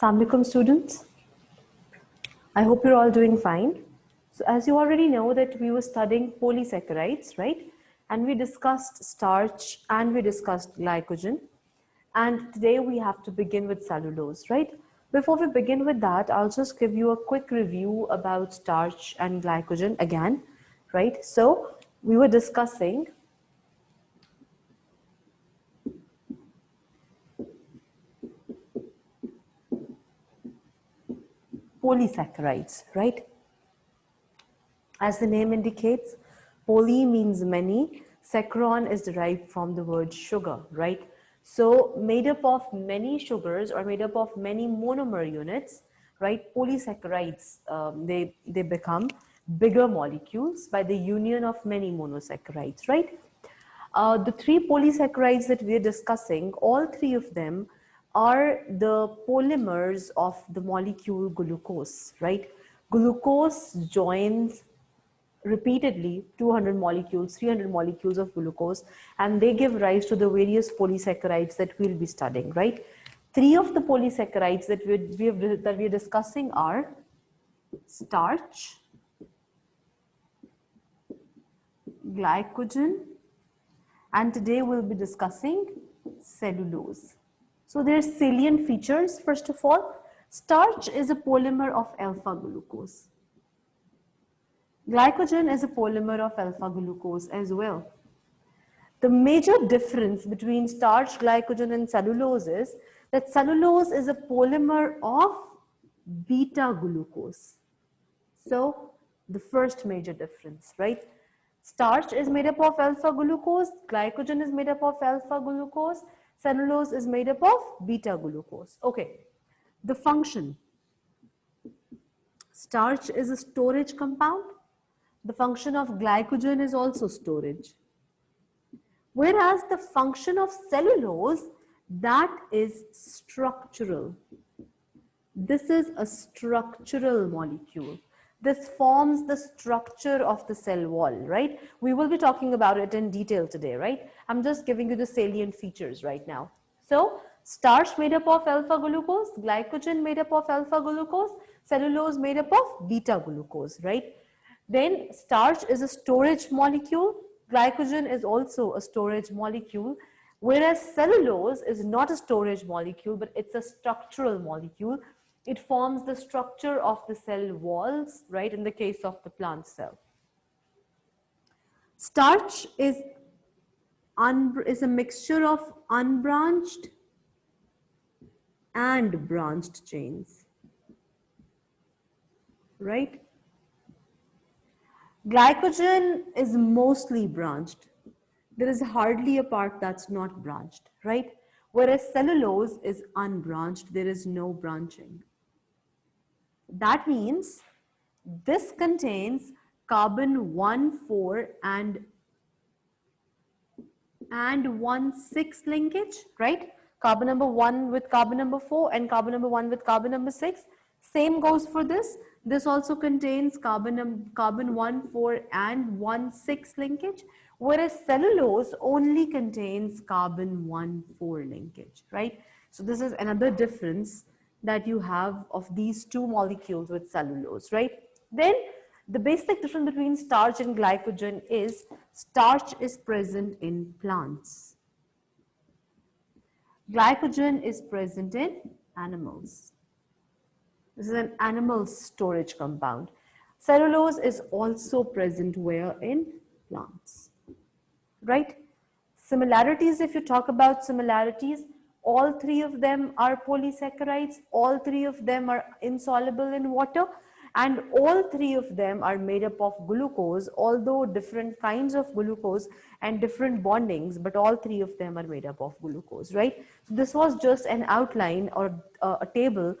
Assalamualaikum students. I hope you're all doing fine. So as you already know that we were studying polysaccharides, right? And we discussed starch and we discussed glycogen. And today we have to begin with cellulose, right? Before we begin with that, I'll just give you a quick review about starch and glycogen again, right? So we were discussing polysaccharides, right? As the name indicates, poly means many, saccharon is derived from the word sugar, right? So made up of many sugars or made up of many monomer units, right? Polysaccharides, they become bigger molecules by the union of many monosaccharides, right? The three polysaccharides that we are discussing, all three of them are the polymers of the molecule glucose, right? Glucose joins repeatedly 200 molecules, 300 molecules of glucose, and they give rise to the various polysaccharides that we'll be studying, right? Three of the polysaccharides that we're discussing are starch, glycogen, and today we'll be discussing cellulose. So there's salient features. First of all, starch is a polymer of alpha glucose. Glycogen is a polymer of alpha glucose as well. The major difference between starch, glycogen, and cellulose is that cellulose is a polymer of beta glucose. So the first major difference, right? Starch is made up of alpha glucose, glycogen is made up of alpha glucose, cellulose is made up of beta glucose. Okay, the function. Starch is a storage compound. The function of glycogen is also storage. Whereas the function of cellulose, that is structural. This is a structural molecule. This forms the structure of the cell wall, right? We will be talking about it in detail today, right? I'm just giving you the salient features right now. So, starch made up of alpha glucose, glycogen made up of alpha glucose, cellulose made up of beta glucose, right? Then starch is a storage molecule, glycogen is also a storage molecule, whereas cellulose is not a storage molecule, but it's a structural molecule. It forms the structure of the cell walls, right, in the case of the plant cell. Starch is a mixture of unbranched and branched chains, right? Glycogen is mostly branched. There is hardly a part that's not branched, right? Whereas cellulose is unbranched, there is no branching. That means this contains carbon 1,4 and 1,6 linkage, right? Carbon number 1 with carbon number 4 and carbon number 1 with carbon number 6. Same goes for this. This also contains carbon 1,4 and 1,6 linkage, whereas cellulose only contains carbon 1,4 linkage, right? So this is another difference that you have of these two molecules with cellulose, right? Then the basic difference between starch and glycogen is starch is present in plants. Glycogen is present in animals. This is an animal storage compound. Cellulose is also present where? In plants, right? Similarities, if you talk about similarities, all three of them are polysaccharides, all three of them are insoluble in water, and all three of them are made up of glucose, although different kinds of glucose and different bondings, but all three of them are made up of glucose, right? So this was just an outline or a table